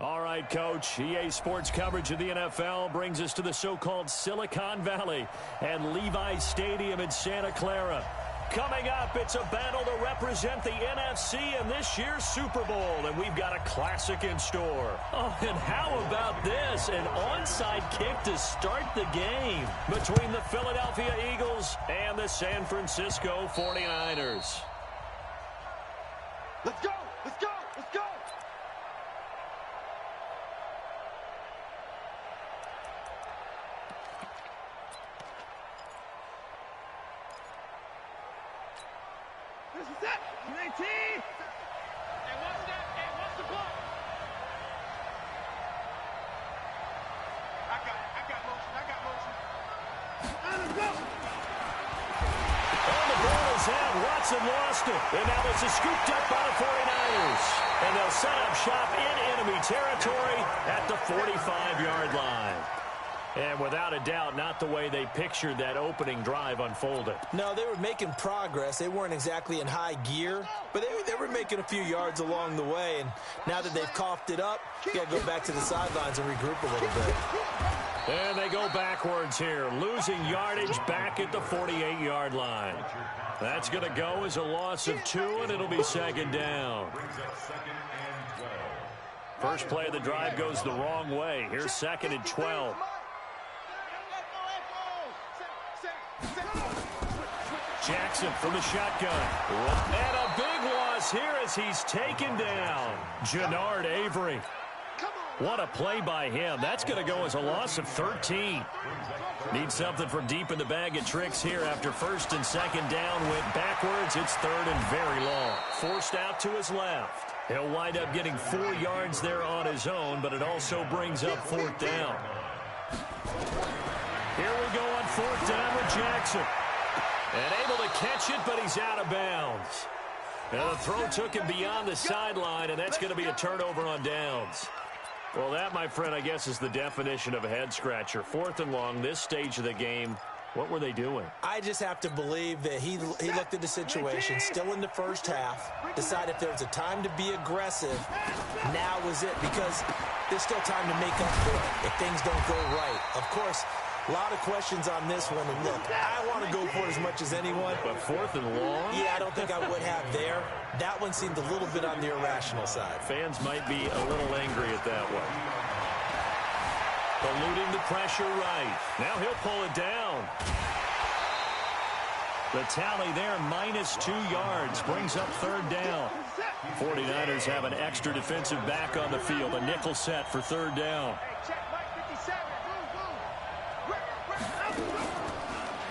All right, Coach. EA Sports coverage of the NFL brings us to the so-called Silicon Valley and Levi's Stadium in Santa Clara. Coming up, it's a battle to represent the NFC in this year's Super Bowl, and we've got a classic in store. Oh, and how about this? An onside kick to start the game between the Philadelphia Eagles and the San Francisco 49ers. Let's go! Let's go! Let's go! This is it! 19! Hey, watch that! Hey, watch the block! I got motion. Let's go! And the ball is out. Watson lost it. And now it's scooped up by the 49ers. And they'll set up shop in enemy territory at the 45-yard line. And without a doubt, not the way they pictured that opening drive unfolded. No, they were making progress. They weren't exactly in high gear, but they were making a few yards along the way. And now that they've coughed it up, they'll go back to the sidelines and regroup a little bit. And they go backwards here, losing yardage back at the 48-yard line. That's going to go as a loss of 2, and it'll be second down. First play of the drive goes the wrong way. Here's second and 12. Jackson from the shotgun. And a big loss here as he's taken down. Jannard Avery. What a play by him. That's going to go as a loss of 13. Need something from deep in the bag of tricks here after first and second down went backwards. It's third and very long. Forced out to his left. He'll wind up getting 4 yards there on his own, but it also brings up fourth down. Here we go on fourth down with Jackson. And able to catch it, but he's out of bounds. And the throw took him beyond the sideline, and that's going to be a turnover on downs. Well, that, my friend, I guess is the definition of a head-scratcher. Fourth and long, this stage of the game. What were they doing? I just have to believe that he looked at the situation, still in the first half, decided if there was a time to be aggressive, now was it, because there's still time to make up for it if things don't go right. Of course, a lot of questions on this one, and look, I want to go for it as much as anyone. But fourth and long? Yeah, I don't think I would have there. That one seemed a little bit on the irrational side. Fans might be a little angry at that one. Eluding the pressure right. Now he'll pull it down. The tally there, -2 yards, brings up third down. 49ers have an extra defensive back on the field, a nickel set for third down.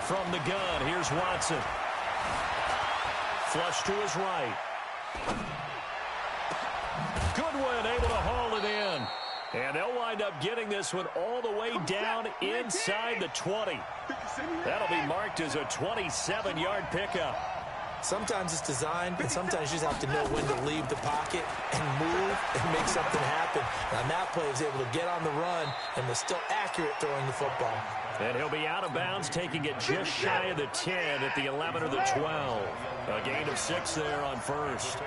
From the gun, here's Watson. Flush to his right. Goodwin able to haul it in. And they'll wind up getting this one all the way down inside the 20. That'll be marked as a 27-yard pickup. Sometimes it's designed, and sometimes you just have to know when to leave the pocket and move and make something happen. And on that play, he was able to get on the run and was still accurate throwing the football. And he'll be out of bounds, taking it just shy of the 10 at the 11 or the 12. A gain of 6 there on first.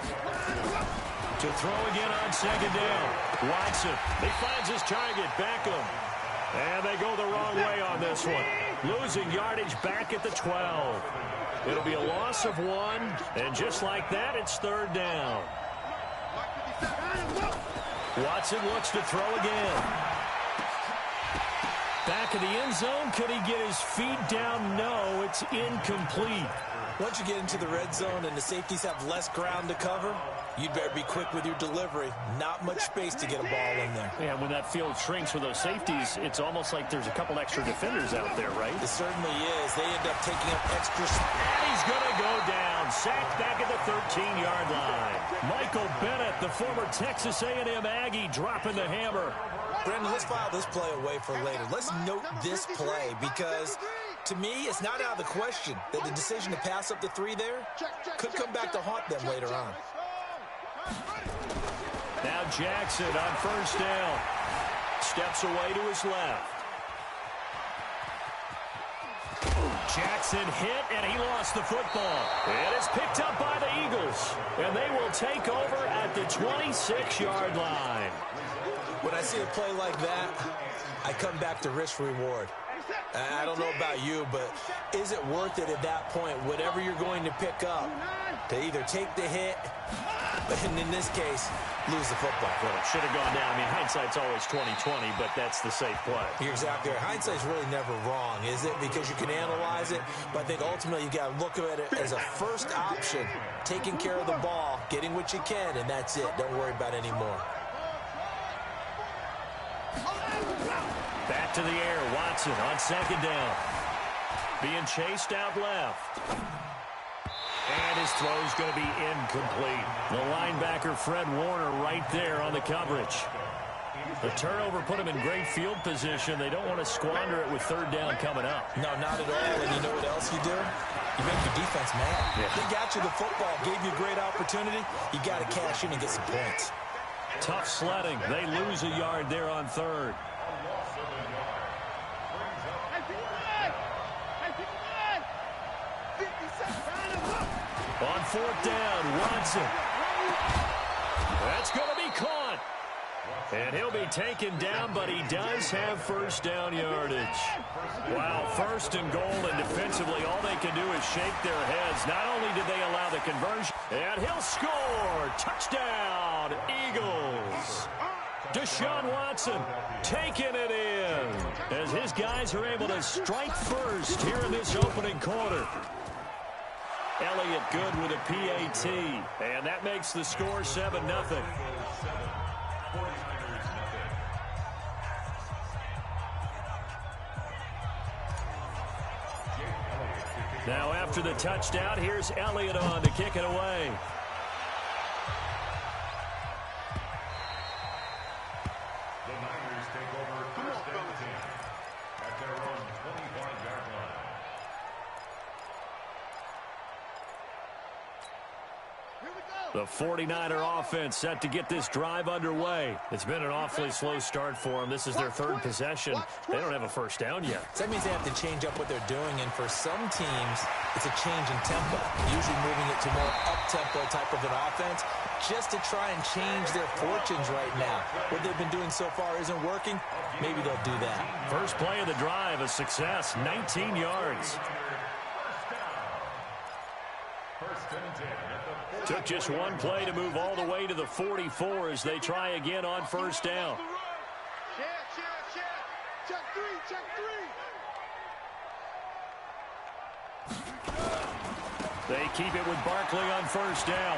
To throw again on second down. Watson, he finds his target, Beckham. And they go the wrong way on this one. Losing yardage back at the 12. It'll be a loss of 1, and just like that, it's third down. Watson looks to throw again. Back of the end zone, could he get his feet down? No, it's incomplete. Once you get into the red zone and the safeties have less ground to cover, you'd better be quick with your delivery. Not much space to get a ball in there. Yeah, when that field shrinks for those safeties, it's almost like there's a couple extra defenders out there, right? It certainly is. They end up taking up extra space. And he's going to go down. Sacked back at the 13-yard line. Michael Bennett, the former Texas A&M Aggie, dropping the hammer. Brandon, let's file this play away for later. Let's note this play because, to me, it's not out of the question that the decision to pass up the 3 there could come back to haunt them later on. Now Jackson on first down. Steps away to his left. Jackson hit, and he lost the football. It is picked up by the Eagles, and they will take over at the 26-yard line. When I see a play like that, I come back to risk-reward. I don't know about you, but is it worth it at that point, whatever you're going to pick up, to either take the hit, and in this case, lose the football? Well, it should have gone down. I mean, hindsight's always 20/20, but that's the safe play. You're exactly right. Hindsight's really never wrong, is it? Because you can analyze it, but I think ultimately you got to look at it as a first option, taking care of the ball, getting what you can, and that's it. Don't worry about any more. Back to the air, Watson on second down. Being chased out left. And his throw's going to be incomplete. The linebacker, Fred Warner, right there on the coverage. The turnover put him in great field position. They don't want to squander it with third down coming up. No, not at all. And you know what else you do? You make your defense mad. Yeah. They got you the football, gave you a great opportunity. You got to cash in and get some points. Tough sledding. They lose a yard there on third. On fourth down, Watson. That's going to be caught. And he'll be taken down, but he does have first down yardage. Wow, first and goal, and defensively, all they can do is shake their heads. Not only did they allow the conversion, and he'll score. Touchdown, Eagles. Deshaun Watson taking it in as his guys are able to strike first here in this opening quarter. Elliott good with a PAT, and that makes the score 7-0. Now after the touchdown, here's Elliott on to kick it away. The Niners take over first and 10 at their own 25-yard line. The 49er offense set to get this drive underway. It's been an awfully slow start for them. This is their third possession. They don't have a first down yet. So that means they have to change up what they're doing, and for some teams, it's a change in tempo, usually moving it to more up-tempo type of an offense, just to try and change their fortunes right now. What they've been doing so far isn't working. Maybe they'll do that. First play of the drive, a success, 19 yards. Took just one play to move all the way to the 44 as they try again on first down. Check three. They keep it with Barkley on first down.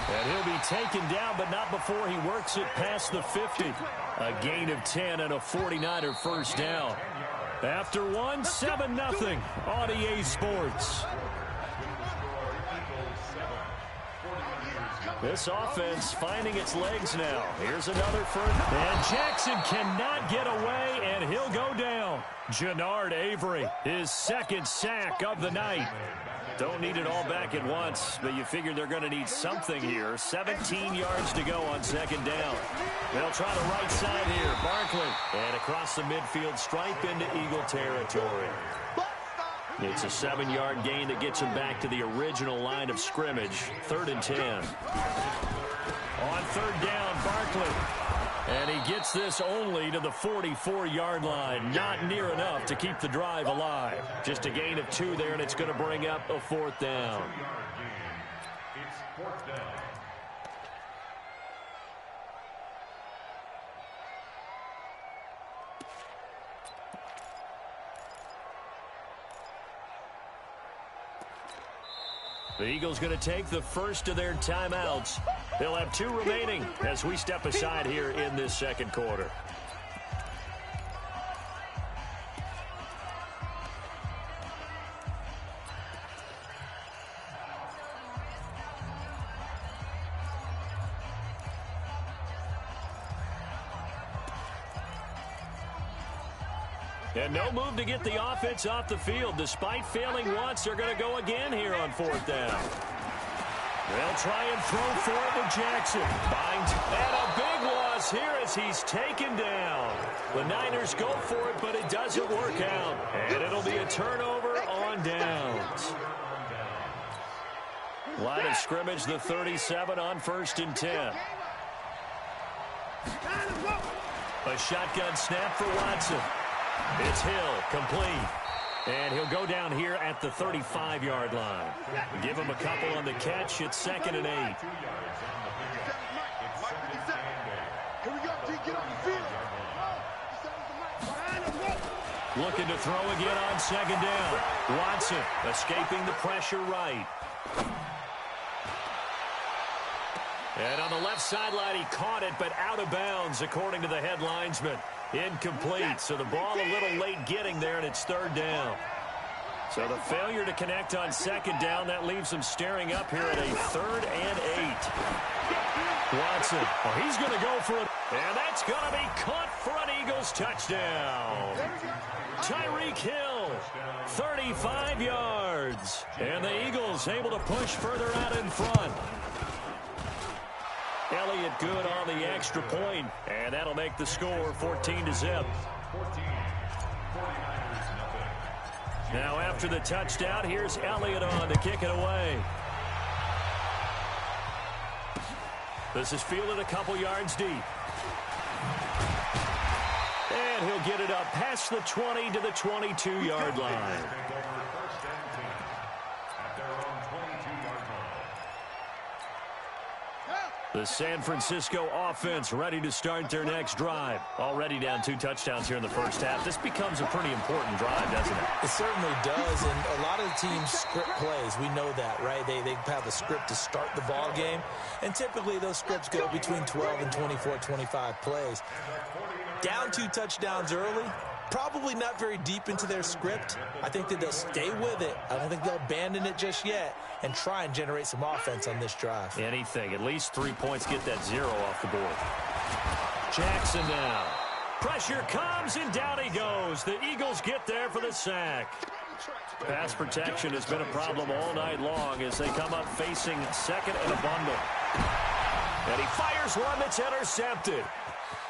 And he'll be taken down, but not before he works it past the 50. A gain of 10 and a 49er first down. After one, 7-0 on EA Sports. This offense finding its legs now. Here's another first. And Jackson cannot get away, and he'll go down. Jannard Avery, his second sack of the night. Don't need it all back at once, but you figure they're going to need something here. 17 yards to go on second down. They'll try the right side here. Barkley. And across the midfield stripe into Eagle territory. It's a 7-yard gain that gets him back to the original line of scrimmage. 3rd and 10. On third down, Barkley. And he gets this only to the 44-yard line. Not near enough to keep the drive alive. Just a gain of 2 there, and it's going to bring up a 4th down. It's 4th down. The Eagles going to take the first of their timeouts. They'll have 2 remaining as we step aside here in this second quarter. And no move to get the offense off the field. Despite failing once, they're going to go again here on 4th down. They'll try and throw for it with Jackson. And a big loss here as he's taken down. The Niners go for it, but it doesn't work out. And it'll be a turnover on downs. Line of scrimmage, the 37 on 1st and 10. A shotgun snap for Watson. It's Hill, complete. And he'll go down here at the 35-yard line. Give him a couple on the catch. It's 2nd and 8. Here we go, T. Get on the field. Looking to throw again on 2nd down. Watson escaping the pressure right. And on the left sideline, he caught it, but out of bounds, according to the head linesman. Incomplete, so the ball a little late getting there, and it's 3rd down. So the failure to connect on 2nd down, that leaves him staring up here at a 3rd and 8. Watson, he's going to go for it, and that's going to be caught for an Eagles touchdown. Tyreek Hill, 35 yards, and the Eagles able to push further out in front. Elliott good on the extra point, and that'll make the score 14-0. Now after the touchdown, here's Elliott on to kick it away. This is fielded a couple yards deep. And he'll get it up past the 20 to the 22-yard line. The San Francisco offense ready to start their next drive. Already down 2 touchdowns here in the first half. This becomes a pretty important drive, doesn't it? It certainly does, and a lot of the teams script plays. We know that, right? They have a script to start the ball game, and typically those scripts go between 12 and 24, 25 plays. Down 2 touchdowns early, probably not very deep into their script. I think that they'll stay with it. I don't think they'll abandon it just yet and try and generate some offense on this drive. Anything. At least 3 points. Get that 0 off the board. Jackson now. Pressure comes, and down he goes. The Eagles get there for the sack. Pass protection has been a problem all night long as they come up facing 2nd and a bundle. And he fires one that's intercepted.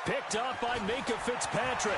Picked up by Minka Fitzpatrick.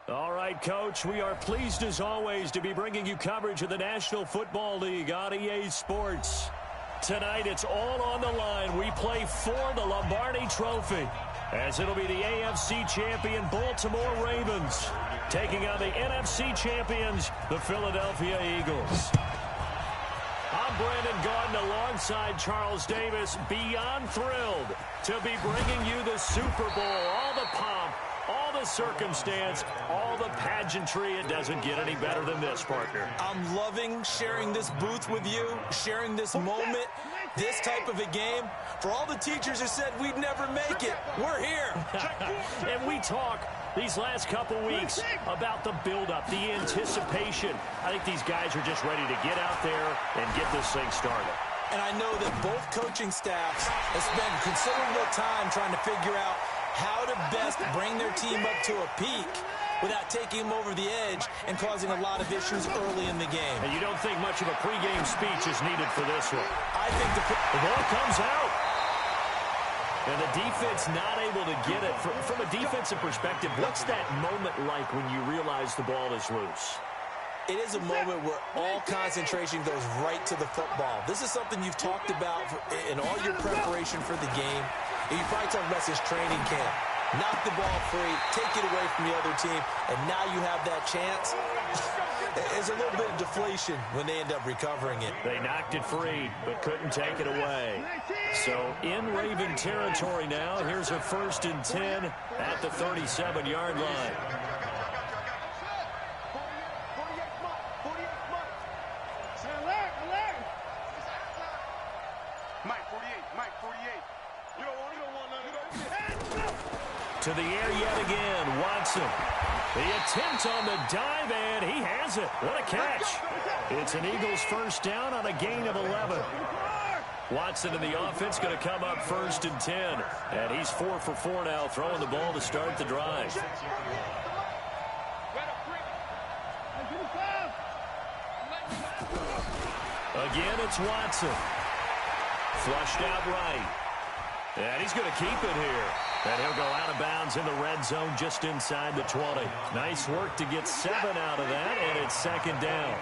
All right, Coach, we are pleased as always to be bringing you coverage of the National Football League on EA Sports. Tonight, it's all on the line. We play for the Lombardi Trophy, as it'll be the AFC champion Baltimore Ravens taking on the NFC champions, the Philadelphia Eagles. I'm Brandon Gaudin alongside Charles Davis, beyond thrilled to be bringing you the Super Bowl, all the pomp, all the circumstance, all the pageantry. It doesn't get any better than this, partner. I'm loving sharing this booth with you, sharing this moment, this type of a game. For all the teachers who said we'd never make it, we're here. And we talk these last couple weeks about the buildup, the anticipation. I think these guys are just ready to get out there and get this thing started. And I know that both coaching staffs have spent considerable time trying to figure out how to best bring their team up to a peak without taking them over the edge and causing a lot of issues early in the game. And you don't think much of a pregame speech is needed for this one? I think the ball comes out. And the defense not able to get it. From a defensive perspective, what's that moment like when you realize the ball is loose? It is a moment where all concentration goes right to the football. This is something you've talked about in all your preparation for the game. And you probably talked about this training camp. Knock the ball free, take it away from the other team, and now you have that chance. There's a little bit of deflation when they end up recovering it. They knocked it free, but couldn't take it away. So in Raven territory now, here's a 1st and 10 at the 37-yard line. To the air yet again, Watson. The attempt on the dive, and he has it. What a catch. It's an Eagles first down on a gain of 11. Watson and the offense going to come up 1st and 10. And he's 4 for 4 now, throwing the ball to start the drive. Again, it's Watson. Flushed out right. And he's going to keep it here. And he'll go out of bounds in the red zone just inside the 20. Nice work to get 7 out of that, and it's 2nd down.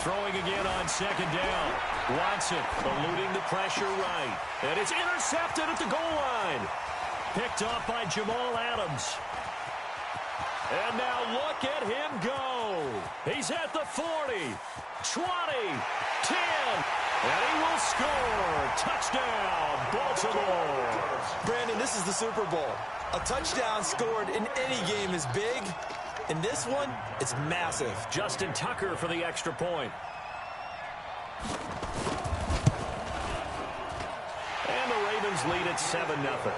Throwing again on 2nd down. Watson eluding the pressure right. And it's intercepted at the goal line. Picked off by Jamal Adams. And now look at him go. He's at the 40, 20, 10, and he will score. Touchdown, Baltimore. Brandon, this is the Super Bowl. A touchdown scored in any game is big. In this one, it's massive. Justin Tucker for the extra point. And the Ravens lead at 7-0.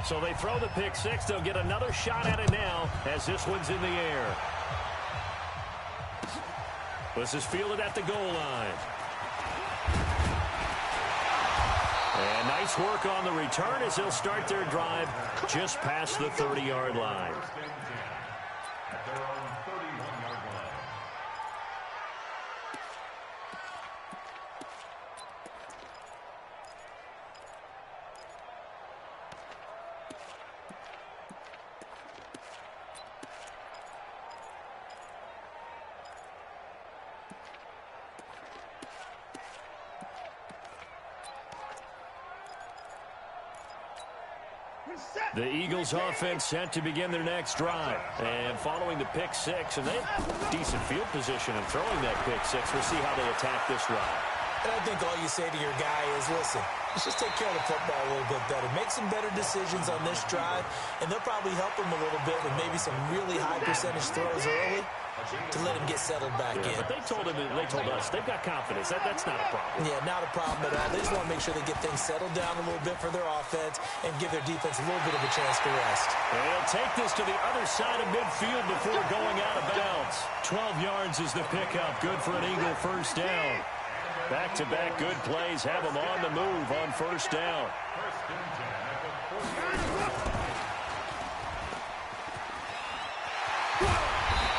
So they throw the pick six. They'll get another shot at it now as this one's in the air. This is fielded at the goal line. And nice work on the return as they'll start their drive just past the 30-yard line. The Eagles offense set to begin their next drive. And following the pick six, and they have decent field position in throwing that pick six. We'll see how they attack this drive. And I think all you say to your guy is, listen, let's just take care of the football a little bit better. Make some better decisions on this drive, and they'll probably help him a little bit with maybe some really high percentage throws early to let him get settled back in. But they told us they've got confidence. That's not a problem. Yeah, not a problem at all. They just want to make sure they get things settled down a little bit for their offense and give their defense a little bit of a chance to rest. They'll take this to the other side of midfield before going out of bounds. 12 yards is the pickup. Good for an Eagle first down. Back-to-back good plays have them on the move on first down.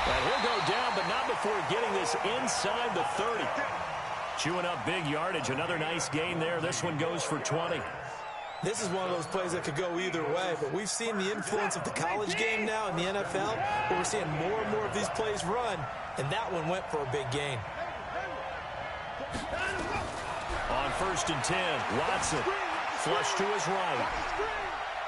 And he'll go down, but not before getting this inside the 30. Chewing up big yardage. Another nice gain there. This one goes for 20. This is one of those plays that could go either way, but we've seen the influence of the college game now in the NFL, where we're seeing more and more of these plays run, and that one went for a big gain. On 1st and 10, Watson flush to his right.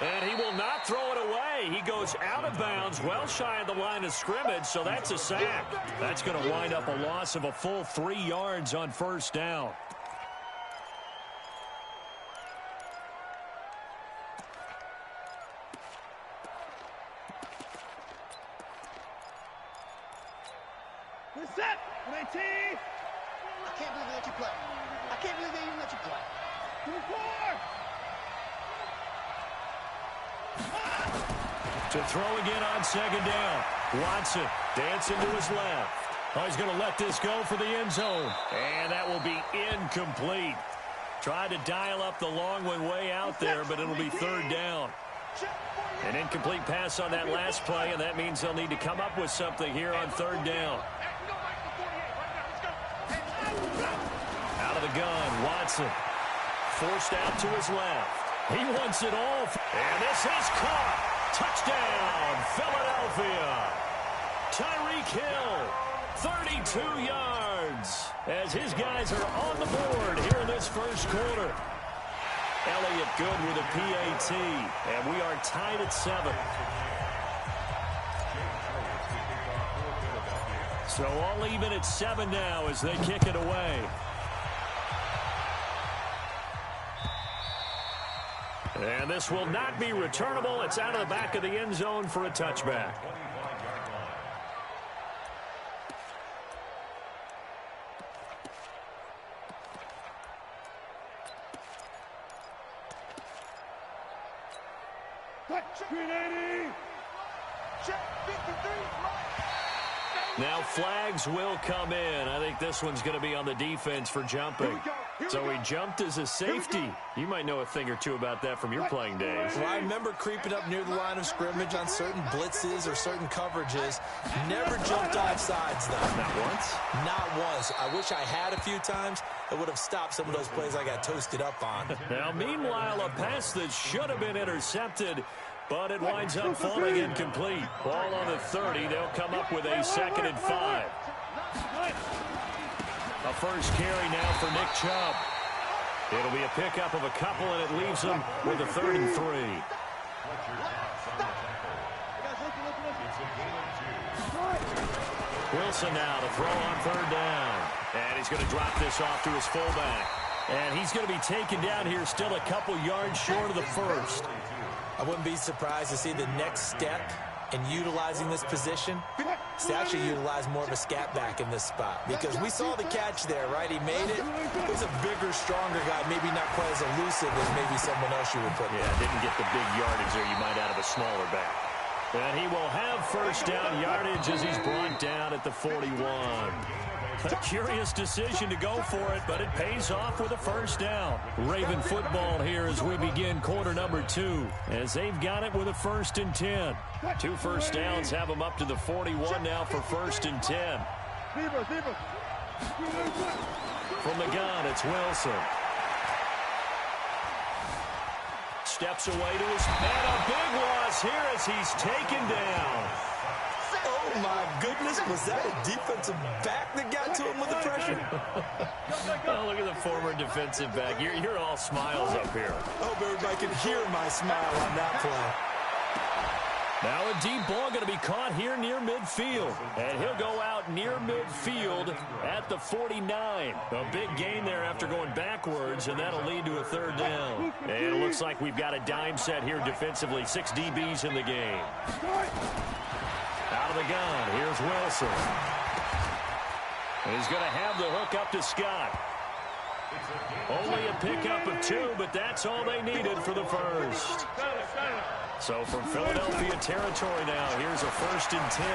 And he will not throw it away. He goes out of bounds, well shy of the line of scrimmage, so that's a sack. That's going to wind up a loss of a full 3 yards on 1st down. Set. 19. I can't believe they let you play. I can't believe they even let you play. 24. To throw again on 2nd down. Watson dancing to his left. Oh, he's going to let this go for the end zone. And that will be incomplete. Tried to dial up the long one way out there, but it'll be 3rd down. An incomplete pass on that last play, and that means they'll need to come up with something here on 3rd down. Out of the gun, Watson. Forced out to his left. He wants it all. And this is caught. Touchdown, Philadelphia. Tyreek Hill, 32 yards. As his guys are on the board here in this 1st quarter. Elliott good with a PAT. And we are tied at 7. So all even at 7 now as they kick it away. And this will not be returnable. It's out of the back of the end zone for a touchback. Now flags will come in. I think this one's going to be on the defense for jumping. So he jumped as a safety. You might know a thing or two about that from your playing days. Well, I remember creeping up near the line of scrimmage on certain blitzes or certain coverages. Never jumped off sides, though. Not once? Not once. I wish I had a few times. It would have stopped some of those plays I got toasted up on. Now, meanwhile, a pass that should have been intercepted, but it winds up falling incomplete. Ball on the 30. They'll come up with a 2nd and 5. A first carry now for Nick Chubb. It'll be a pickup of a couple, and it leaves them with a 3rd and 3. Wilson now to throw on 3rd down. And he's going to drop this off to his fullback. And he's going to be taken down here still a couple yards short of the 1st. I wouldn't be surprised to see the next step in utilizing this position is to actually utilize more of a scat back in this spot. Because we saw the catch there, right? He made it. He was a bigger, stronger guy, maybe not quite as elusive as maybe someone else you would put there. Yeah, didn't get the big yardage there you might out of a smaller back. And he will have 1st down yardage as he's brought down at the 41. A curious decision to go for it, but it pays off with a 1st down. Raven football here as we begin quarter number 2, as they've got it with a 1st and 10. 2 first downs have them up to the 41 now for 1st and 10. From the gun, it's Wilson. Steps away to his, and a big loss here as he's taken down. Oh, my goodness. Was that a defensive back that got to him with the pressure? Oh, look at the former defensive back. You're all smiles up here. I hope everybody can hear my smile on that play. Now a deep ball going to be caught here near midfield. And he'll go out near midfield at the 49. A big gain there after going backwards, and that'll lead to a 3rd down. And it looks like we've got a dime set here defensively. 6 DBs in the game. Out of the gun, here's Wilson. And he's going to have the hook up to Scott. Only a pickup of 2, but that's all they needed for the 1st. So from Philadelphia territory now, here's a 1st and 10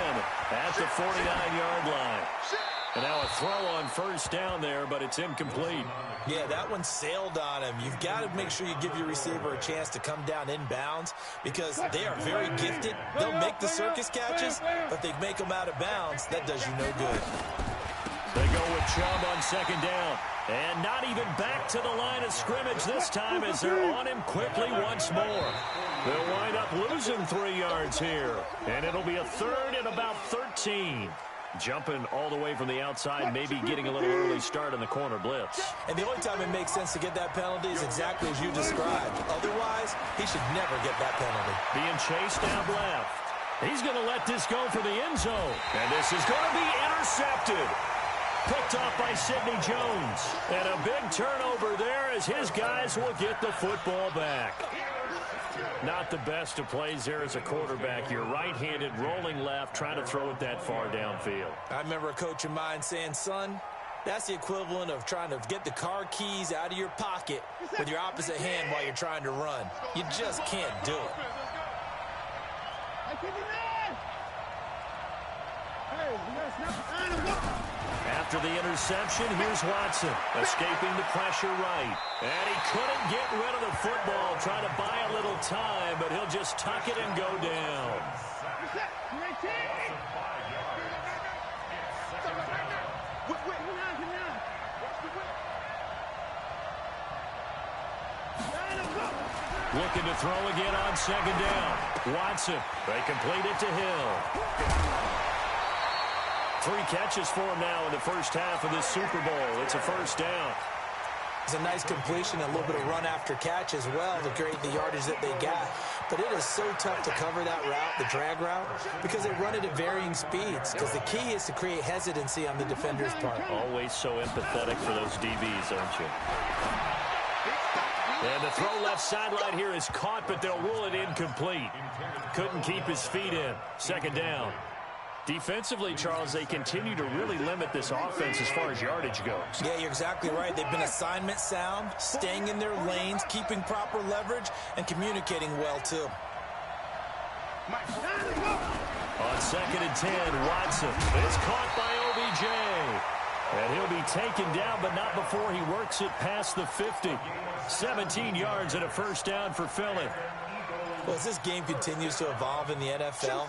at the 49-yard line. And now a throw on first down there, but it's incomplete. Yeah, that one sailed on him. You've got to make sure you give your receiver a chance to come down inbounds because they are very gifted. They'll make the circus catches, but they make them out of bounds. That does you no good. They go with Chubb on second down. And not even back to the line of scrimmage this time as they're on him quickly once more. They'll wind up losing 3 yards here. And it'll be a third and about 13. Jumping all the way from the outside, maybe getting a little early start in the corner blitz. And the only time it makes sense to get that penalty is exactly as you described. Otherwise, he should never get that penalty. Being chased out left. He's going to let this go for the end zone. And this is going to be intercepted. Picked off by Sidney Jones. And a big turnover there as his guys will get the football back. Not the best of plays there as a quarterback. You're right-handed, rolling left, trying to throw it that far downfield. I remember a coach of mine saying, son, that's the equivalent of trying to get the car keys out of your pocket with your opposite hand while you're trying to run. You just can't do it. After the interception, here's Watson, escaping the pressure right. And he couldn't get rid of the football, trying to buy a little time, but he'll just tuck it and go down. Looking to throw again on second down. Watson, they complete it to Hill. 3 catches for him now in the first half of this Super Bowl. It's a first down. It's a nice completion, a little bit of run after catch as well to create the yardage that they got. But it is so tough to cover that route, the drag route, because they run it at varying speeds. Because the key is to create hesitancy on the defender's part. Always so empathetic for those DBs, aren't you? And the throw left sideline here is caught, but they'll rule it incomplete. Couldn't keep his feet in. Second down. Defensively, Charles, they continue to really limit this offense as far as yardage goes. Yeah, you're exactly right. They've been assignment sound, staying in their lanes, keeping proper leverage, and communicating well, too. On second and 10, Watson is caught by OBJ. And he'll be taken down, but not before he works it past the 50. 17 yards and a first down for Philly. Well, as this game continues to evolve in the NFL,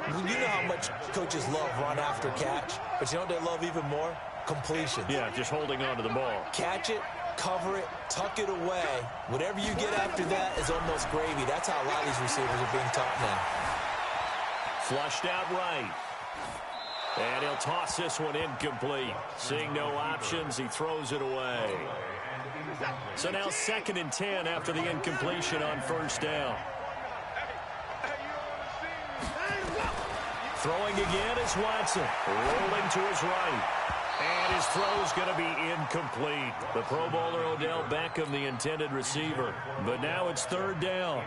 you know how much coaches love run after catch, but you know what they love even more? Completion. Yeah, just holding on to the ball. Catch it, cover it, tuck it away. Whatever you get after that is almost gravy. That's how a lot of these receivers are being taught now. Flushed out right. And he'll toss this one incomplete. Seeing no options, he throws it away. So now second and 10 after the incompletion on first down. Throwing again is Watson, rolling to his right. And his throw's going to be incomplete. The Pro Bowler Odell Beckham, the intended receiver. But now it's third down.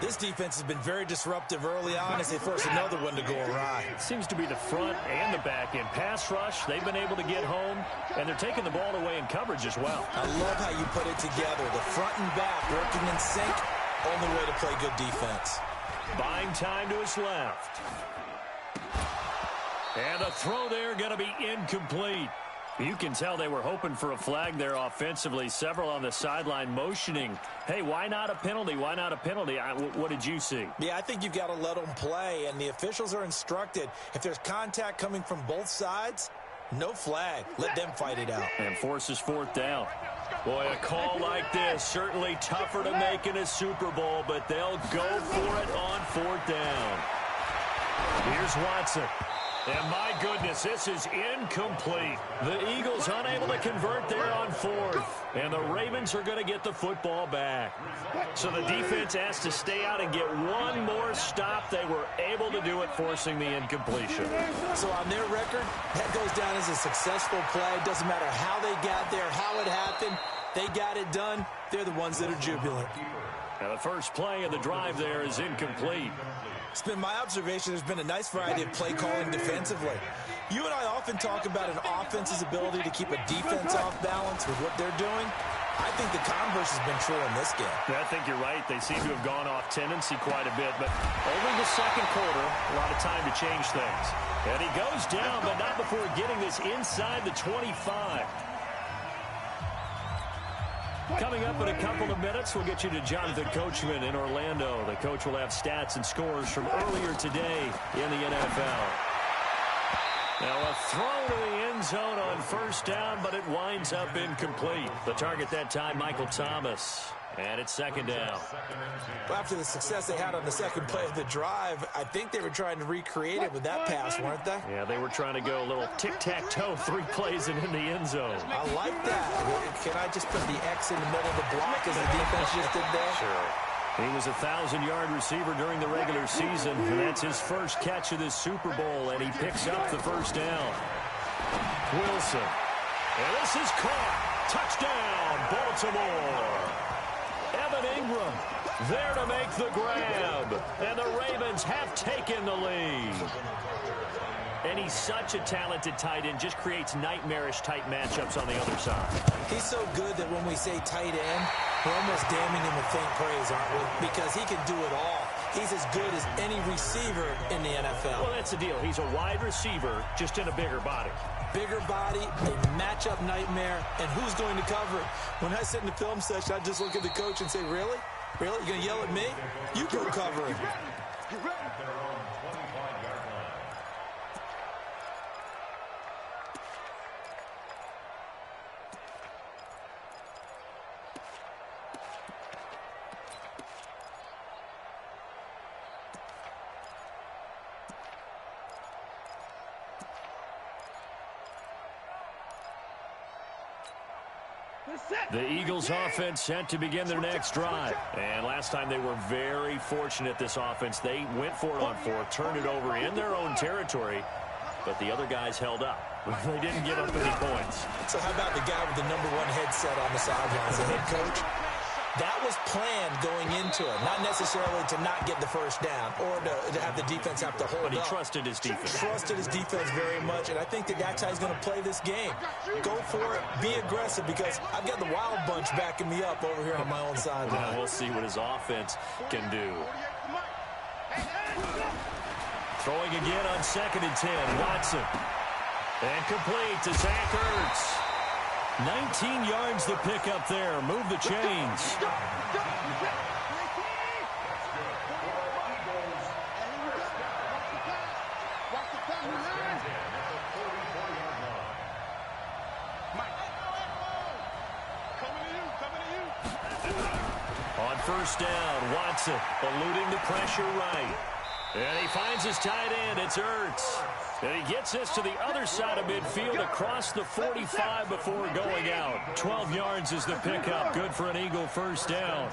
This defense has been very disruptive early on as they force another one to go awry. Seems to be the front and the back end. Pass rush, they've been able to get home, and they're taking the ball away in coverage as well. I love how you put it together. The front and back working in sync, only way to play good defense. Buying time to his left. And the throw there going to be incomplete. You can tell they were hoping for a flag there offensively. Several on the sideline motioning. Hey, why not a penalty? Why not a penalty? What did you see? Yeah, I think you've got to let them play, and the officials are instructed. If there's contact coming from both sides, no flag. Let them fight it out. And forces fourth down. Boy, a call like this, certainly tougher to make in a Super Bowl, but they'll go for it on fourth down. Here's Watson. And my goodness, this is incomplete. The Eagles unable to convert there on fourth. And the Ravens are going to get the football back. So the defense has to stay out and get one more stop. They were able to do it, forcing the incompletion. So on their record, that goes down as a successful play. It doesn't matter how they got there, how it happened. They got it done. They're the ones that are jubilant. Now the first play of the drive there is incomplete. It's been my observation there's been a nice variety of play calling defensively. You and I often talk about an offense's ability to keep a defense off balance with what they're doing. I think the converse has been true in this game. I think you're right. They seem to have gone off tendency quite a bit, but only the second quarter, a lot of time to change things. And he goes down, but not before getting this inside the 25. Coming up in a couple of minutes, we'll get you to Jonathan Coachman in Orlando. The coach will have stats and scores from earlier today in the NFL. Now a throw to the end zone on first down, but it winds up incomplete. The target that time, Michael Thomas. And it's second down. Well, after the success they had on the second play of the drive, I think they were trying to recreate it with that pass, weren't they? Yeah, they were trying to go a little tic-tac-toe, 3 plays and in the end zone. I like that. Can I just put the X in the middle of the block as the defense just did there? Sure. He was a 1,000-yard receiver during the regular season, and that's his first catch of this Super Bowl, and he picks up the first down. Wilson. And this is caught. Touchdown, Baltimore. Evan Ingram there to make the grab. And the Ravens have taken the lead. And he's such a talented tight end, just creates nightmarish-type matchups on the other side. He's so good that when we say tight end, we're almost damning him with faint praise, aren't we? Because he can do it all. He's as good as any receiver in the NFL. Well, that's the deal. He's a wide receiver, just in a bigger body. Bigger body, a matchup nightmare, and who's going to cover it? When I sit in the film session, I just look at the coach and say, really? Really? You're going to yell at me? You go cover it. The Eagles offense set to begin their next drive. And last time they were very fortunate, this offense. They went for it on 4, turned it over in their own territory, but the other guys held up. They didn't give up any points. So how about the guy with the #1 headset on the sidelines, the head coach? That was planned going into it, not necessarily to not get the first down or to have the defense have to hold up. But he trusted his defense. Trusted his defense very much, and I think that's how he's going to play this game. Go for it, be aggressive, because I've got the wild bunch backing me up over here on my own sideline. Well, we'll see what his offense can do. Throwing again on 2nd and 10, Watson. And complete to Zach Ertz. 19 yards to pick up there. Move the chains. On first down, Watson eluding the pressure right. And he finds his tight end. It's Ertz. And he gets this to the other side of midfield across the 45 before going out. 12 yards is the pickup. Good for an Eagle first down.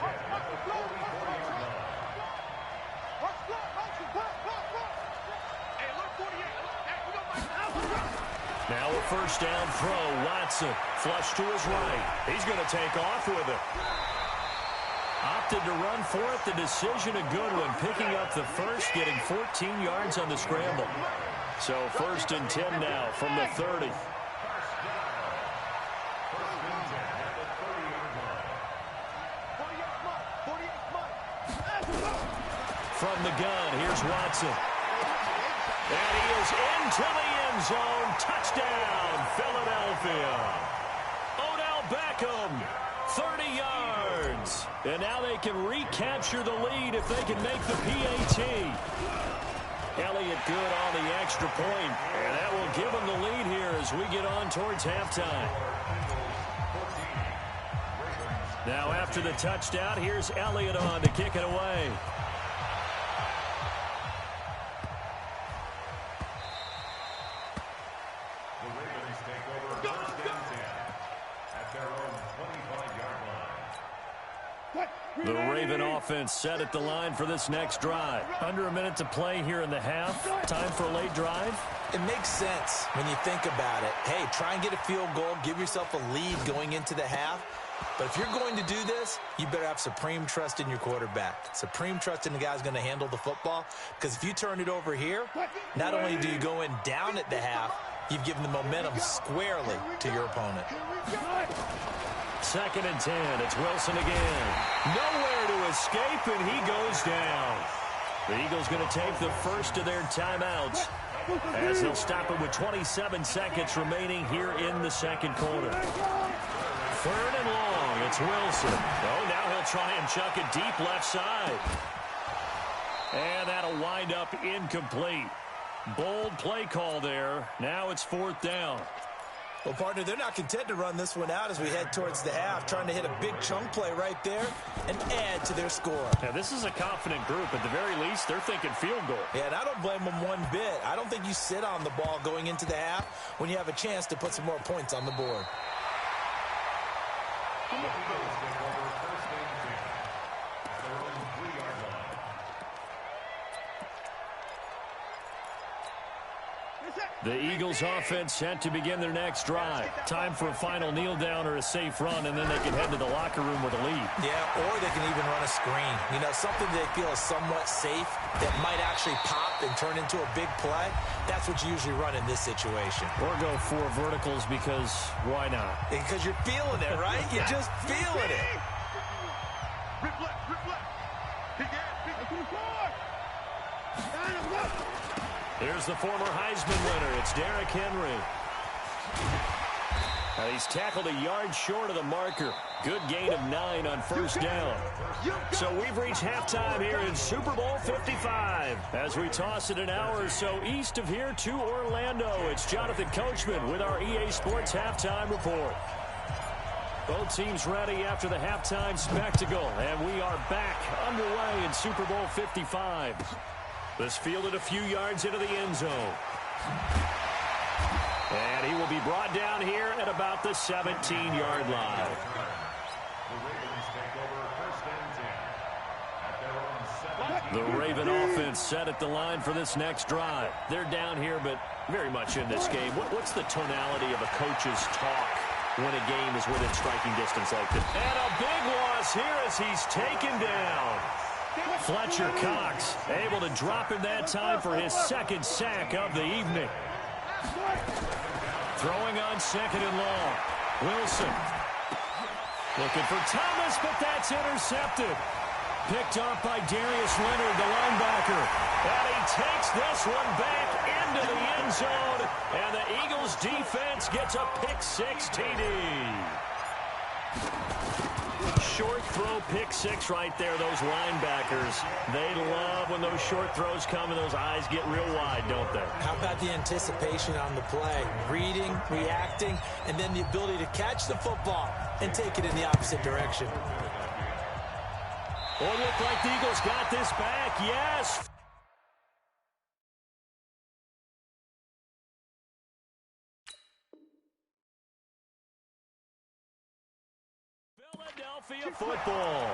Now a first down throw. Watson flush to his right. He's going to take off with it. Opted to run for it. The decision a good one. Picking up the first, getting 14 yards on the scramble. So 1st and 10 now from the 30. From the gun, here's Watson. And he is into the end zone. Touchdown, Philadelphia. Odell Beckham, 30 yards. And now they can recapture the lead if they can make the PAT. Elliott good on the extra point, and that will give them the lead here as we get on towards halftime. Now after the touchdown, here's Elliott on to kick it away. The Ravens take over 1st and 10 at their own 25-yard line. The Raven offense set at the line for this next drive. Under a minute to play here in the half. Time for a late drive. It makes sense when you think about it. Hey, try and get a field goal. Give yourself a lead going into the half. But if you're going to do this, you better have supreme trust in your quarterback. Supreme trust in the guy who's going to handle the football. Because if you turn it over here, not only do you go in down at the half, you've given the momentum squarely to your opponent. 2nd and 10. It's Wilson again. Nowhere to escape, and he goes down. The Eagles going to take the first of their timeouts as they'll stop it with 27 seconds remaining here in the second quarter. 3rd and long. It's Wilson. Oh, now he'll try and chuck it deep left side. And that'll wind up incomplete. Bold play call there. Now it's 4th down. Well, partner, they're not content to run this one out as we head towards the half, trying to hit a big chunk play right there and add to their score. Yeah, this is a confident group. At the very least, they're thinking field goal. Yeah, and I don't blame them one bit. I don't think you sit on the ball going into the half when you have a chance to put some more points on the board. The Eagles offense set to begin their next drive. Time for a final kneel down or a safe run, and then they can head to the locker room with a lead. Yeah, or they can even run a screen. You know, something they feel is somewhat safe that might actually pop and turn into a big play. That's what you usually run in this situation. Or go 4 verticals because why not? Because you're feeling it, right? You're just feeling it. Rip left, rip left. He got Here's the former Heisman winner. It's Derrick Henry. He's tackled a yard short of the marker. Good gain of 9 on 1st down. So we've reached halftime here in Super Bowl 55. As we toss it an hour or so east of here to Orlando, it's Jonathan Coachman with our EA Sports Halftime Report. Both teams ready after the halftime spectacle, and we are back underway in Super Bowl 55. This fielded a few yards into the end zone. And he will be brought down here at about the 17-yard line. The Raven offense set at the line for this next drive. They're down here, but very much in this game. What's the tonality of a coach's talk when a game is within striking distance like this? And a big loss here as he's taken down. Fletcher Cox able to drop him that time for his 2nd sack of the evening. Throwing on 2nd and long. Wilson looking for Thomas, but that's intercepted. Picked off by Darius Leonard, the linebacker. And he takes this one back into the end zone. And the Eagles defense gets a pick-6 TD. Short throw, pick-6 right there, those linebackers. They love when those short throws come and those eyes get real wide, don't they? How about the anticipation on the play? Reading, reacting, and then the ability to catch the football and take it in the opposite direction. Oh, it looked like the Eagles got this back. Yes. Philadelphia football.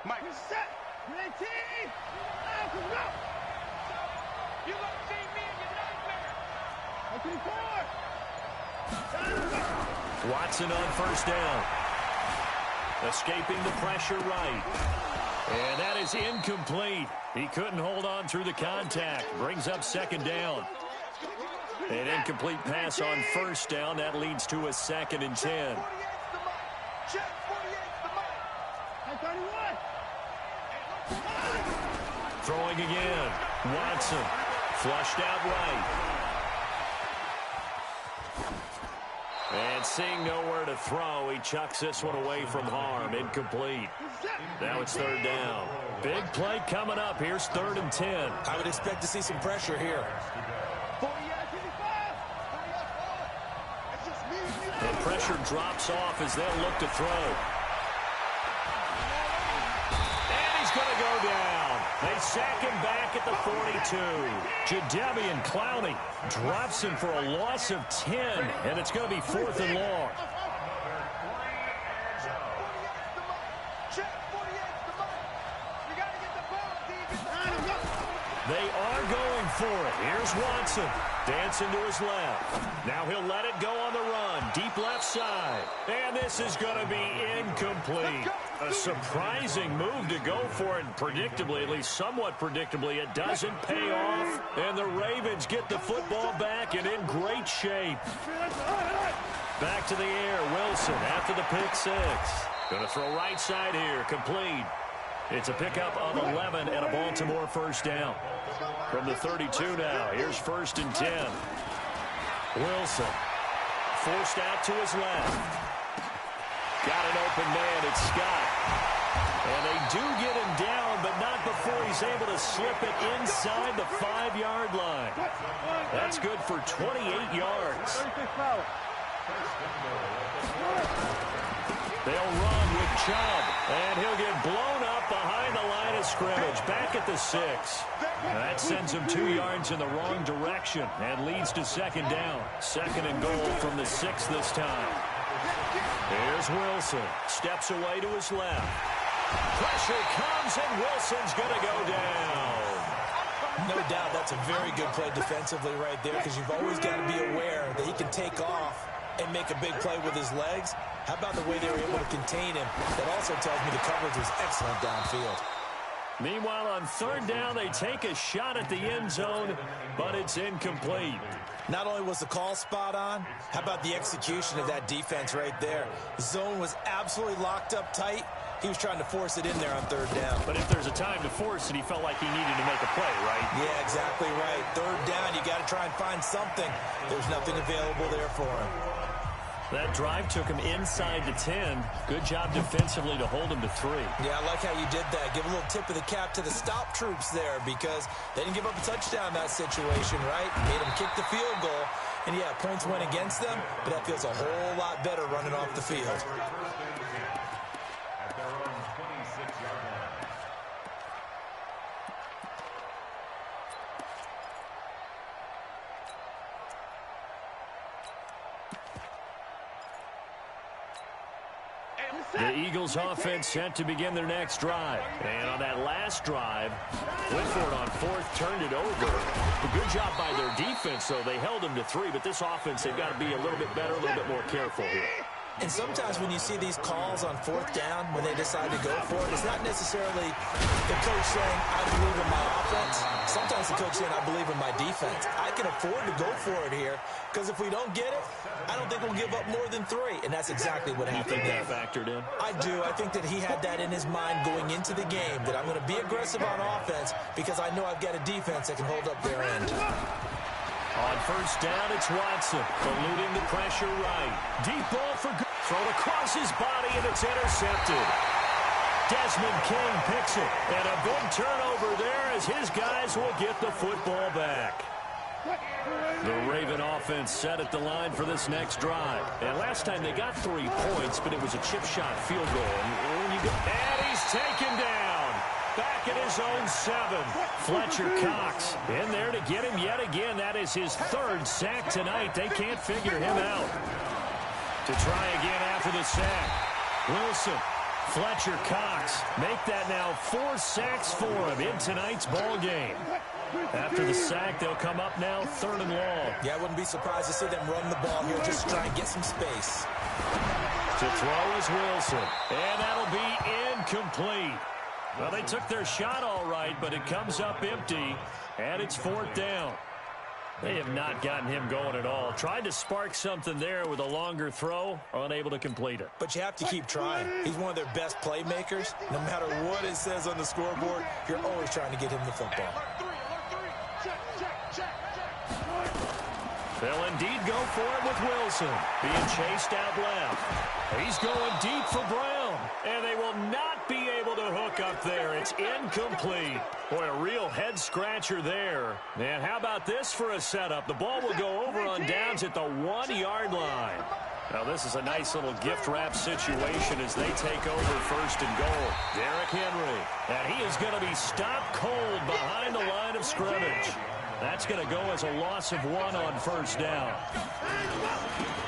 Mike, set. 19. Now, come on. You gonna see me in your nightmare. Watson on 1st down. Escaping the pressure right. And that is incomplete. He couldn't hold on through the contact. Brings up 2nd down. An incomplete pass on 1st down. That leads to a 2nd and 10. Check 48's the mic. 31. Throwing again. Watson. Flushed out right. And seeing nowhere to throw, he chucks this one away from harm. Incomplete. Now it's 3rd down. Big play coming up. Here's 3rd and 10. I would expect to see some pressure here. And pressure drops off as they'll look to throw. And he's going to go down. They sack him back at the 42. Jadeveon Clowney drops him for a loss of 10, and it's going to be 4th and long. Check, 48's the mark. You got to get the ball until you get the ball. They are going for it. Here's Watson. Dancing to his left. Now he'll let it go on the run. Deep left side. And this is going to be incomplete. A surprising move to go for it. And predictably, at least somewhat predictably, it doesn't pay off. And the Ravens get the football back and in great shape. Back to the air. Wilson after the pick six. Going to throw right side here. Complete. It's a pickup of 11 and a Baltimore first down. From the 32 now, here's 1st and 10. Wilson forced out to his left. Got an open man, it's Scott. And they do get him down, but not before he's able to slip it inside the 5-yard line. That's good for 28 yards. They'll run with Chubb, and he'll get blown up behind the line of scrimmage, back at the 6. That sends him 2 yards in the wrong direction and leads to 2nd down. 2nd and goal from the 6 this time. Here's Wilson. Steps away to his left. Pressure comes, and Wilson's going to go down. No doubt that's a very good play defensively right there, because you've always got to be aware that he can take off and make a big play with his legs. How about the way they were able to contain him? That also tells me the coverage was excellent downfield. Meanwhile, on 3rd down, they take a shot at the end zone, but it's incomplete. Not only was the call spot on, how about the execution of that defense right there? The zone was absolutely locked up tight. He was trying to force it in there on 3rd down. But if there's a time to force it, he felt like he needed to make a play, right? Yeah, exactly right. 3rd down, you got to try and find something. There's nothing available there for him. That drive took him inside the 10. Good job defensively to hold him to 3. Yeah, I like how you did that. Give a little tip of the cap to the stop troops there, because they didn't give up a touchdown in that situation, right? Made them kick the field goal. And, yeah, points went against them, but that feels a whole lot better running off the field. At their own 26-yard line. The Eagles offense set to begin their next drive. And on that last drive, went for it on 4th, turned it over. A good job by their defense, though. They held them to 3, but this offense, they've got to be a little bit better, a little bit more careful here. And sometimes when you see these calls on 4th down, when they decide to go for it, it's not necessarily the coach saying, I believe in my offense. Sometimes the coach saying, I believe in my defense. I can afford to go for it here, because if we don't get it, I don't think we'll give up more than 3. And that's exactly what happened there. You think that factored in? I do. I think that he had that in his mind going into the game, that I'm going to be aggressive on offense because I know I've got a defense that can hold up their end. On 1st down, it's Watson, eluding the pressure right. Deep ball for good. Thrown across his body, and it's intercepted. Desmond King picks it, and a big turnover there as his guys will get the football back. The Raven offense set at the line for this next drive. And last time they got 3 points, but it was a chip shot field goal. And he's taken down. Back at his own 7. Fletcher Cox in there to get him yet again. That is his 3rd sack tonight. They can't figure him out. To try again after the sack. Wilson, Fletcher Cox make that now 4 sacks for him in tonight's ball game. After the sack, they'll come up now 3rd and long. Yeah, I wouldn't be surprised to see them run the ball here, just try and get some space. To throw is Wilson, and that'll be incomplete. Well, they took their shot all right, but it comes up empty, and it's 4th down. They have not gotten him going at all. Tried to spark something there with a longer throw, unable to complete it. But you have to keep trying. He's one of their best playmakers. No matter what it says on the scoreboard, you're always trying to get him the football. They'll indeed go for it with Wilson. Being chased out left. He's going deep for Brown. And they will not be able to hook up there. It's incomplete. Boy, a real head-scratcher there. And how about this for a setup? The ball will go over on downs at the 1-yard line. Now, this is a nice little gift-wrap situation as they take over 1st and goal. Derrick Henry. And he is going to be stopped cold behind the line of scrimmage. That's going to go as a loss of 1 on 1st down.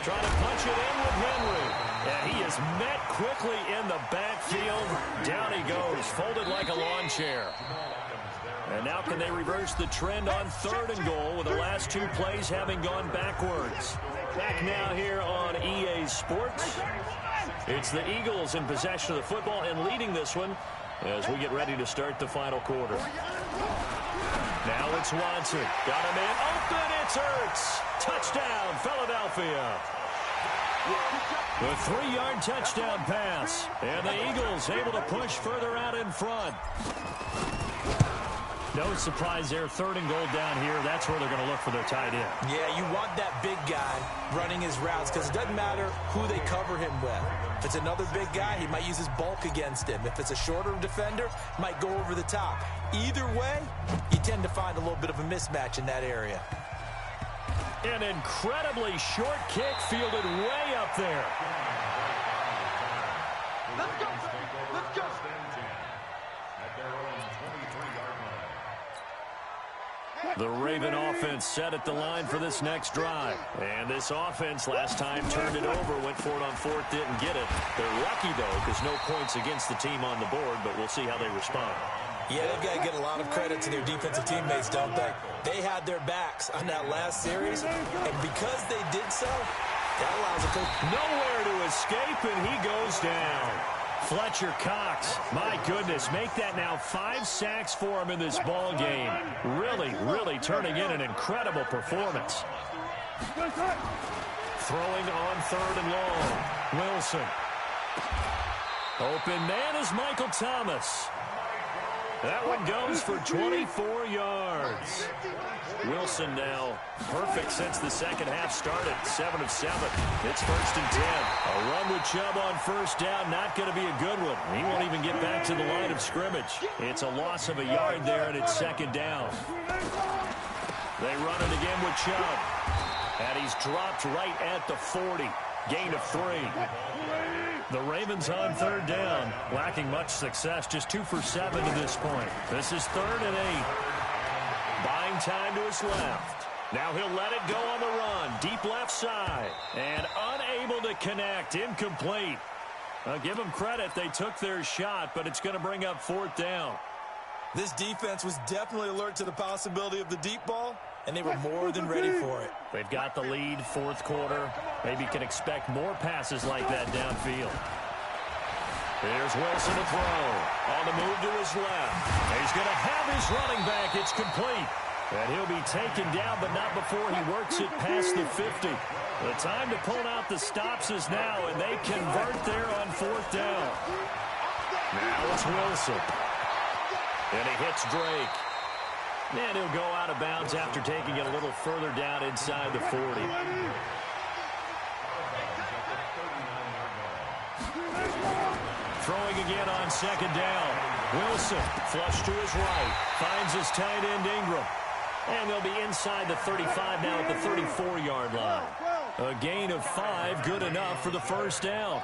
Trying to punch it in with Henry. And he is met quickly in the backfield. Down he goes, folded like a lawn chair. And now can they reverse the trend on 3rd and goal with the last 2 plays having gone backwards? Back now here on EA Sports. It's the Eagles in possession of the football and leading this one as we get ready to start the final quarter. Now it's Watson. Got him in. Open. It's Ertz. Touchdown, Philadelphia. The 3-yard touchdown pass. And the Eagles able to push further out in front. No surprise there. 3rd and goal down here. That's where they're going to look for their tight end. Yeah, you want that big guy running his routes because it doesn't matter who they cover him with. If it's another big guy, he might use his bulk against him. If it's a shorter defender, he might go over the top. Either way, you tend to find a little bit of a mismatch in that area. An incredibly short kick fielded way up there. Let's go. Let's go. At their own 23-yard line. The Raven offense set at the line for this next drive. And this offense last time turned it over, went for it on 4th, didn't get it. They're lucky, though, because no points against the team on the board, but we'll see how they respond. Yeah, they've got to get a lot of credit to their defensive teammates, don't they? They had their backs on that last series, and because they did so, that allows a coach nowhere to escape, and he goes down. Fletcher Cox, my goodness, make that now 5 sacks for him in this ball game. Really turning in an incredible performance. Throwing on 3rd and long. Wilson. Open man is Michael Thomas. That one goes for 24 yards. Wilson now perfect since the second half started. 7 of 7. It's 1st and 10. A run with Chubb on 1st down. Not going to be a good one. He won't even get back to the line of scrimmage. It's a loss of a yard there, and it's 2nd down. They run it again with Chubb. And he's dropped right at the 40. Gain of 3. The Ravens on 3rd down. Lacking much success. Just 2 for 7 to this point. This is 3rd and 8. Buying time to his left. Now he'll let it go on the run. Deep left side. And unable to connect. Incomplete. I'll give them credit. They took their shot, but it's going to bring up 4th down. This defense was definitely alert to the possibility of the deep ball, and they were more than ready for it. They've got the lead, 4th quarter. Maybe can expect more passes like that downfield. Here's Wilson to throw. On the move to his left. He's going to have his running back. It's complete. And he'll be taken down, but not before he works it past the 50. The time to pull out the stops is now, and they convert there on 4th down. Now it's Wilson. And he hits Drake. And he'll go out of bounds after taking it a little further down inside the 40. Throwing again on 2nd down. Wilson, flush to his right. Finds his tight end Ingram. And they'll be inside the 35 now at the 34-yard line. A gain of 5, good enough for the 1st down.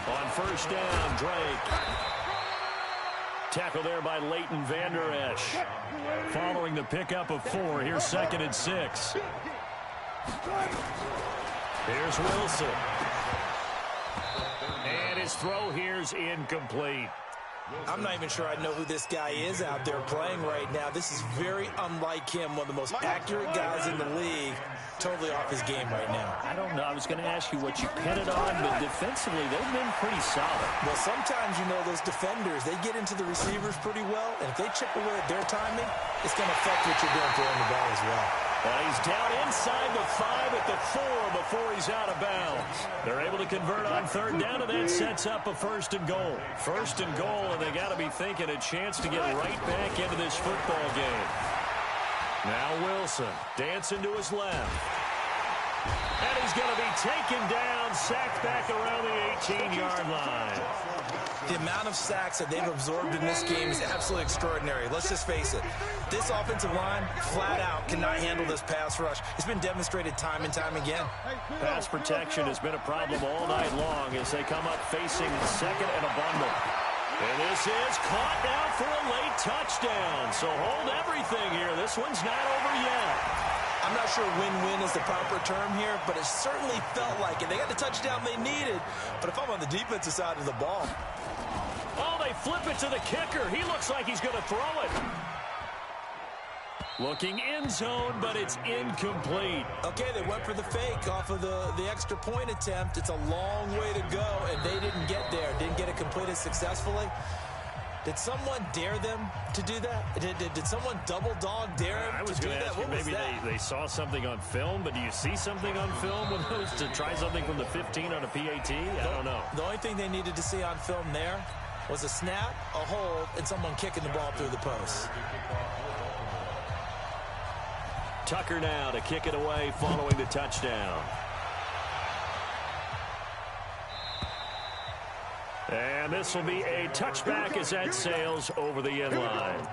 On 1st down, Drake. Tackle there by Leighton Vander Esch. Following the pickup of 4, here's 2nd and 6. Here's Wilson. And his throw here's incomplete. I'm not even sure I know who this guy is out there playing right now. This is very unlike him, one of the most accurate guys in the league. Totally off his game right now. I don't know. I was going to ask you what you pin it on, but defensively, they've been pretty solid. Well, sometimes, you know, those defenders, they get into the receivers pretty well, and if they chip away at their timing, it's going to affect what you're doing throwing the ball as well. And he's down inside the 5 at the 4 before he's out of bounds. They're able to convert on 3rd down, and that sets up a 1st and goal. 1st and goal, and they got to be thinking a chance to get right back into this football game. Now Wilson, dancing to his left. And he's going to be taken down, sacked back around the 18-yard line. The amount of sacks that they've absorbed in this game is absolutely extraordinary. Let's just face it. This offensive line, flat out, cannot handle this pass rush. It's been demonstrated time and time again. Pass protection has been a problem all night long as they come up facing 2nd and a bundle. And this is caught now for a late touchdown. So hold everything here. This one's not over yet. I'm not sure win-win is the proper term here, but it certainly felt like it. They got the touchdown they needed, but if I'm on the defensive side of the ball. Oh, they flip it to the kicker. He looks like he's going to throw it. Looking end zone, but it's incomplete. Okay, they went for the fake off of the extra point attempt. It's a long way to go, and they didn't get there. Didn't get it completed successfully. Did someone dare them to do that? Did someone double dog dare them to do that? I was going to ask you, maybe they saw something on film, but do you see something on film with those to try something from the 15 on a PAT? I don't know. The only thing they needed to see on film there was a snap, a hold, and someone kicking the ball through the post. Tucker now to kick it away following the touchdown. And this will be a touchback as that sails over the end line.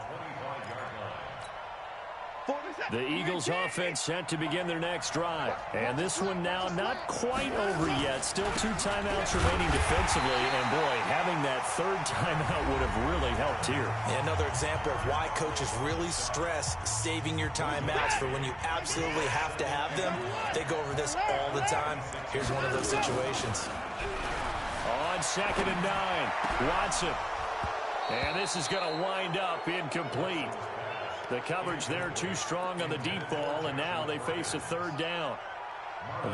The Eagles offense set to begin their next drive. And this one now not quite over yet. Still 2 timeouts remaining defensively. And boy, having that third timeout would have really helped here. Yeah, another example of why coaches really stress saving your timeouts for when you absolutely have to have them. They go over this all the time. Here's one of those situations. On 2nd and 9, Watson. And this is going to wind up incomplete. The coverage there too strong on the deep ball, and now they face a third down.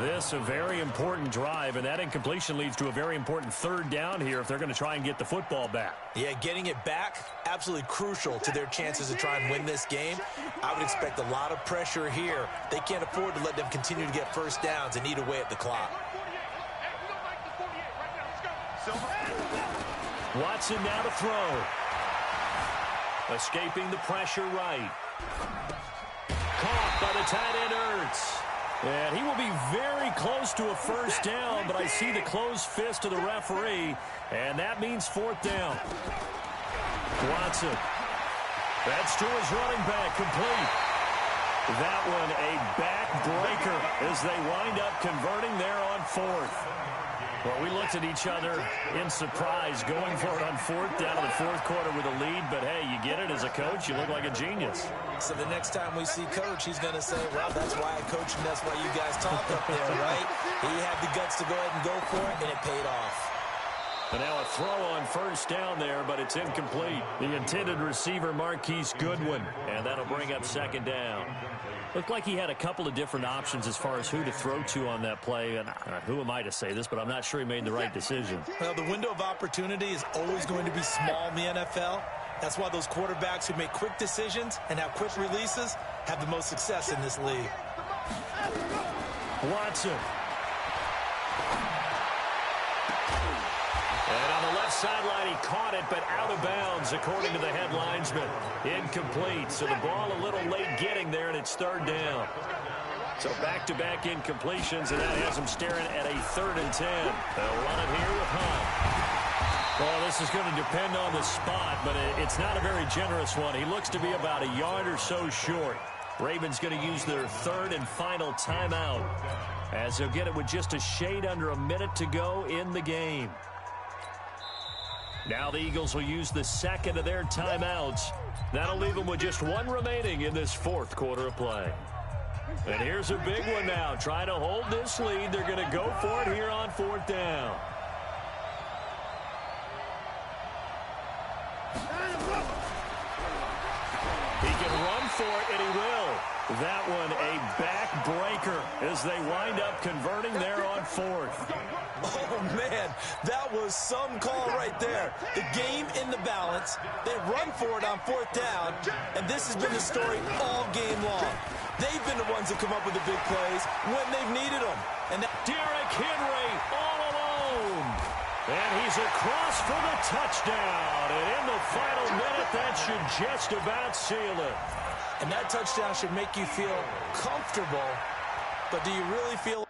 This a very important drive, and that incompletion leads to a very important third down here if they're going to try and get the football back. Yeah, getting it back, absolutely crucial to their chances to try and win this game. I would expect a lot of pressure here. They can't afford to let them continue to get first downs and eat away at the clock. Watson now to throw. Escaping the pressure right. Caught by the tight end Ertz. And he will be very close to a first down, but I see the closed fist of the referee, and that means 4th down. Watson. That's to his running back, complete. That one a backbreaker as they wind up converting there on 4th. Well, we looked at each other in surprise going for it on 4th down in the 4th quarter with a lead, but hey, you get it as a coach, you look like a genius. So the next time we see Coach, he's going to say, well, that's why I coach and that's why you guys talk up there, right? He had the guts to go ahead and go for it, and it paid off. And now a throw on first down there, but it's incomplete. The intended receiver, Marquise Goodwin, and that'll bring up 2nd down. Looked like he had a couple of different options as far as who to throw to on that play. And who am I to say this, but I'm not sure he made the right decision. Well, the window of opportunity is always going to be small in the NFL. That's why those quarterbacks who make quick decisions and have quick releases have the most success in this league. Watson. And on the left sideline, he caught it, but out of bounds, according to the head linesman. Incomplete, so the ball a little late getting there, and it's 3rd down. So back-to-back incompletions, and that has them staring at a 3rd and 10. They'll run it here with Hunt. Well, this is going to depend on the spot, but it's not a very generous one. He looks to be about a yard or so short. Ravens going to use their 3rd and final timeout, as they'll get it with just a shade under a minute to go in the game. Now the Eagles will use the 2nd of their timeouts. That'll leave them with just 1 remaining in this 4th quarter of play. And here's a big one now. Trying to hold this lead. They're going to go for it here on 4th down. He can run for it, and he will. That one a backbreaker as they wind up converting there on 4th. Oh, man, that was some call right there. The game in the balance. They run for it on 4th down, and this has been the story all game long. They've been the ones that come up with the big plays when they've needed them. And Derrick Henry all alone. And he's across for the touchdown. And in the final minute, that should just about seal it. And that touchdown should make you feel comfortable, but do you really feel